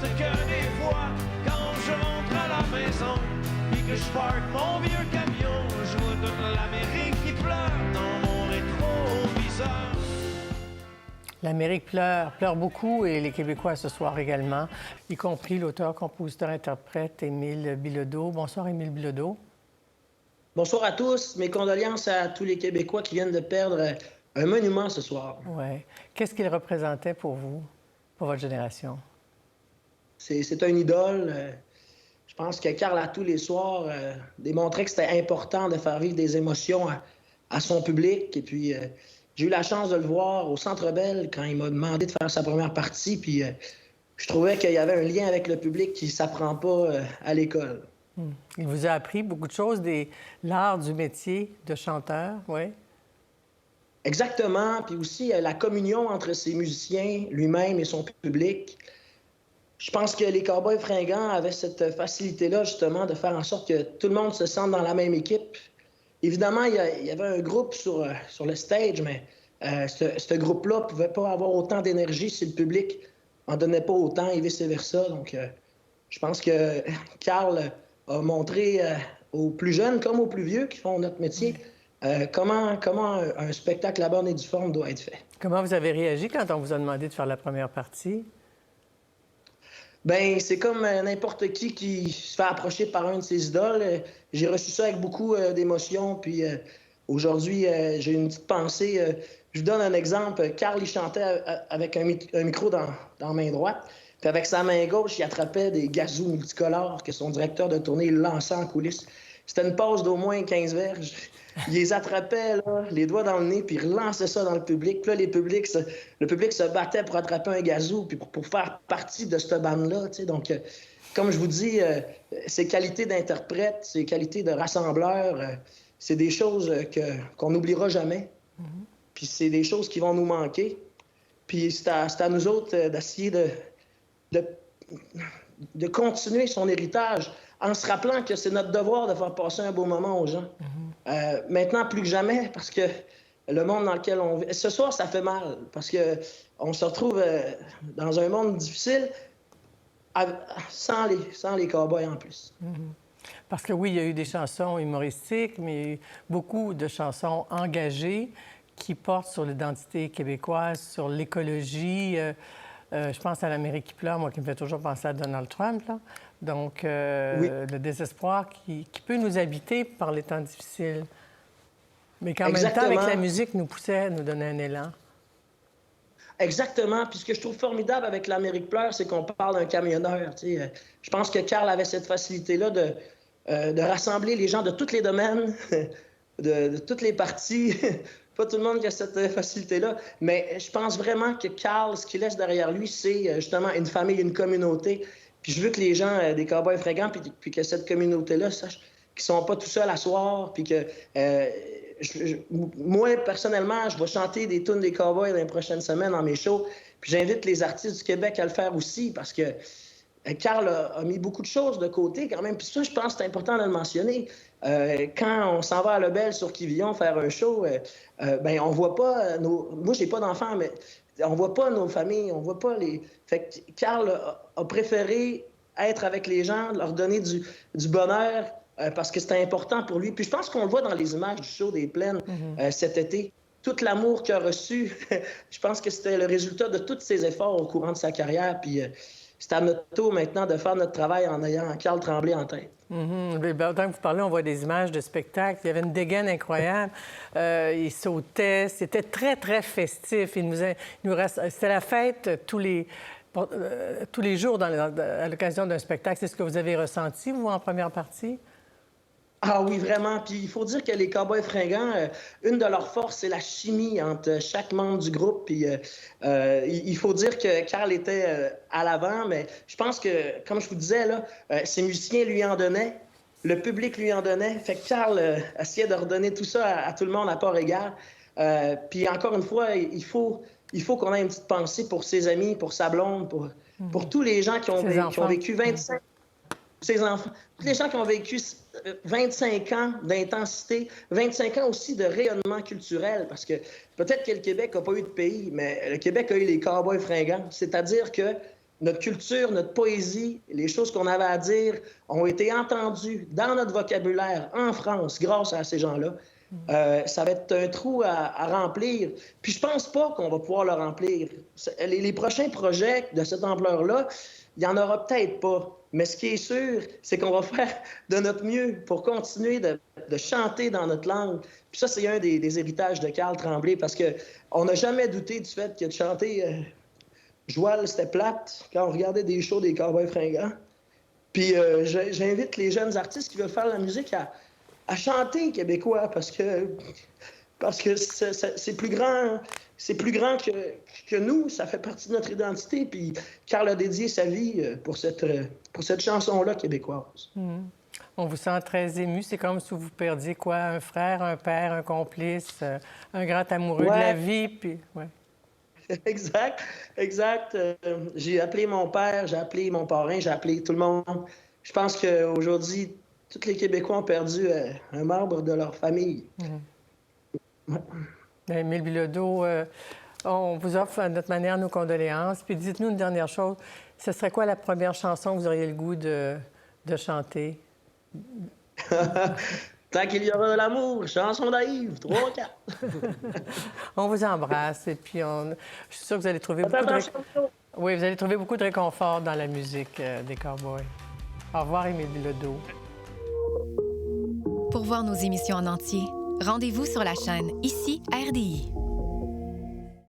reste que des fois, quand je rentre à la maison, puis que je parque mon vieux camion, je vois toute l'Amérique qui pleure dans mon rétroviseur. L'Amérique pleure beaucoup et les Québécois ce soir également, y compris l'auteur, compositeur, interprète Émile Bilodeau. Bonsoir, Émile Bilodeau. Bonsoir à tous. Mes condoléances à tous les Québécois qui viennent de perdre un monument ce soir. Oui. Qu'est-ce qu'il représentait pour vous, pour votre génération? C'est un idole. Je pense que Karl, à tous les soirs, démontrait que c'était important de faire vivre des émotions à son public. Et puis, j'ai eu la chance de le voir au Centre Bell quand il m'a demandé de faire sa première partie. Puis, je trouvais qu'il y avait un lien avec le public qui ne s'apprend pas à l'école. Il vous a appris beaucoup de choses, l'art du métier de chanteur, oui? Exactement. Puis aussi, la communion entre ses musiciens, lui-même et son public. Je pense que les Cowboys fringants avaient cette facilité-là, justement, de faire en sorte que tout le monde se sente dans la même équipe. Évidemment, il y avait un groupe sur le stage, mais ce groupe-là ne pouvait pas avoir autant d'énergie si le public n'en donnait pas autant et vice-versa. Donc, je pense que Karl a montré aux plus jeunes comme aux plus vieux qui font notre métier comment un spectacle à bonne et due forme doit être fait. Comment vous avez réagi quand on vous a demandé de faire la première partie? Ben, c'est comme n'importe qui se fait approcher par un de ses idoles. J'ai reçu ça avec beaucoup d'émotion. Puis aujourd'hui, j'ai une petite pensée. Je vous donne un exemple. Karl, il chantait avec un micro dans la main droite. Puis avec sa main gauche, il attrapait des gazous multicolores que son directeur de tournée lançait en coulisses. C'était une pause d'au moins 15 verges. Il les attrapait, là, les doigts dans le nez, puis il relançait ça dans le public. Puis là, le public se battait pour attraper un gazou, puis pour faire partie de cette bande-là. Donc, comme je vous dis, ses qualités d'interprète, ses qualités de rassembleur, c'est des choses qu'on n'oubliera jamais. Puis c'est des choses qui vont nous manquer. Puis c'est à nous autres d'essayer de continuer son héritage en se rappelant que c'est notre devoir de faire passer un beau moment aux gens. Maintenant, plus que jamais, parce que le monde dans lequel on vit... Ce soir, ça fait mal, parce qu'on se retrouve dans un monde difficile sans les cow-boys en plus. Parce que oui, il y a eu des chansons humoristiques, mais il y a eu beaucoup de chansons engagées qui portent sur l'identité québécoise, sur l'écologie. Je pense à l'Amérique qui pleure, moi, qui me fait toujours penser à Donald Trump, là. Donc, oui. Le désespoir qui peut nous habiter par les temps difficiles. Mais qu'en même temps, avec la musique, nous poussait, nous donnait un élan. Exactement. Puis ce que je trouve formidable avec l'Amérique pleure, c'est qu'on parle d'un camionneur. Je pense que Karl avait cette facilité-là de rassembler les gens de tous les domaines, de toutes les parties. Pas tout le monde qui a cette facilité-là, mais je pense vraiment que Karl, ce qu'il laisse derrière lui, c'est justement une famille, une communauté. Puis je veux que les gens des Cowboys fringants, puis que cette communauté-là sachent qu'ils sont pas tout seuls à soir, puis que moi, personnellement, je vais chanter des tunes des Cowboys dans les prochaines semaines dans mes shows, puis j'invite les artistes du Québec à le faire aussi, parce que Karl a mis beaucoup de choses de côté quand même. Puis ça, je pense que c'est important de le mentionner. Quand on s'en va à Lebel sur Quivillon faire un show, ben on voit pas Moi, j'ai pas d'enfants, mais on voit pas nos familles, on voit pas les... Fait que Karl a préféré être avec les gens, leur donner du bonheur, parce que c'était important pour lui. Puis je pense qu'on le voit dans les images du show des Plaines cet été. Tout l'amour qu'il a reçu, je pense que c'était le résultat de tous ses efforts au courant de sa carrière. Puis c'est à notre tour maintenant de faire notre travail en ayant Karl Tremblay en tête. Tant que vous parlez, on voit des images de spectacle. Il y avait une dégaine incroyable. Il sautait. C'était très, très festif. C'était la fête tous les jours à l'occasion d'un spectacle. C'est ce que vous avez ressenti, vous, en première partie? Ah oui, vraiment. Puis il faut dire que les Cowboys fringants, une de leurs forces, c'est la chimie entre chaque membre du groupe. Puis il faut dire que Karl était à l'avant, mais je pense que, comme je vous disais, là, ses musiciens lui en donnaient, le public lui en donnait. Fait que Karl essayait de redonner tout ça à tout le monde à part égale. Puis encore une fois, il faut qu'on ait une petite pensée pour ses amis, pour sa blonde, pour tous les gens qui ont vécu 25... Ses enfants, tous les gens qui ont vécu 25 ans d'intensité, 25 ans aussi de rayonnement culturel, parce que peut-être que le Québec n'a pas eu de pays, mais le Québec a eu les Cowboys fringants. C'est-à-dire que notre culture, notre poésie, les choses qu'on avait à dire ont été entendues dans notre vocabulaire en France grâce à ces gens-là. Ça va être un trou à remplir. Puis je pense pas qu'on va pouvoir le remplir. Les prochains projets de cette ampleur-là, il y en aura peut-être pas. Mais ce qui est sûr, c'est qu'on va faire de notre mieux pour continuer de chanter dans notre langue. Puis ça, c'est un des héritages de Carl Tremblay, parce qu'on n'a jamais douté du fait que de chanter Joual, c'était plate quand on regardait des shows des Cowboys fringants. Puis j'invite les jeunes artistes qui veulent faire de la musique à chanter québécois, parce que c'est plus grand que nous, ça fait partie de notre identité. Puis Carl a dédié sa vie pour cette chanson-là québécoise. On vous sent très ému. C'est comme si vous perdiez quoi? Un frère, un père, un complice, un grand amoureux de la vie. Puis... Ouais. Exact. J'ai appelé mon père, j'ai appelé mon parrain, j'ai appelé tout le monde. Je pense qu'aujourd'hui, tous les Québécois ont perdu un membre de leur famille. Émile Bilodeau, on vous offre à notre manière nos condoléances. Puis dites-nous une dernière chose. Ce serait quoi la première chanson que vous auriez le goût de chanter? Tant qu'il y aura de l'amour, chanson d'Aïve, 3, 4. On vous embrasse et puis je suis sûre que vous allez trouver vous allez trouver beaucoup de réconfort dans la musique des Cowboys. Au revoir, Émile Bilodeau. Pour voir nos émissions en entier, rendez-vous sur la chaîne Ici RDI.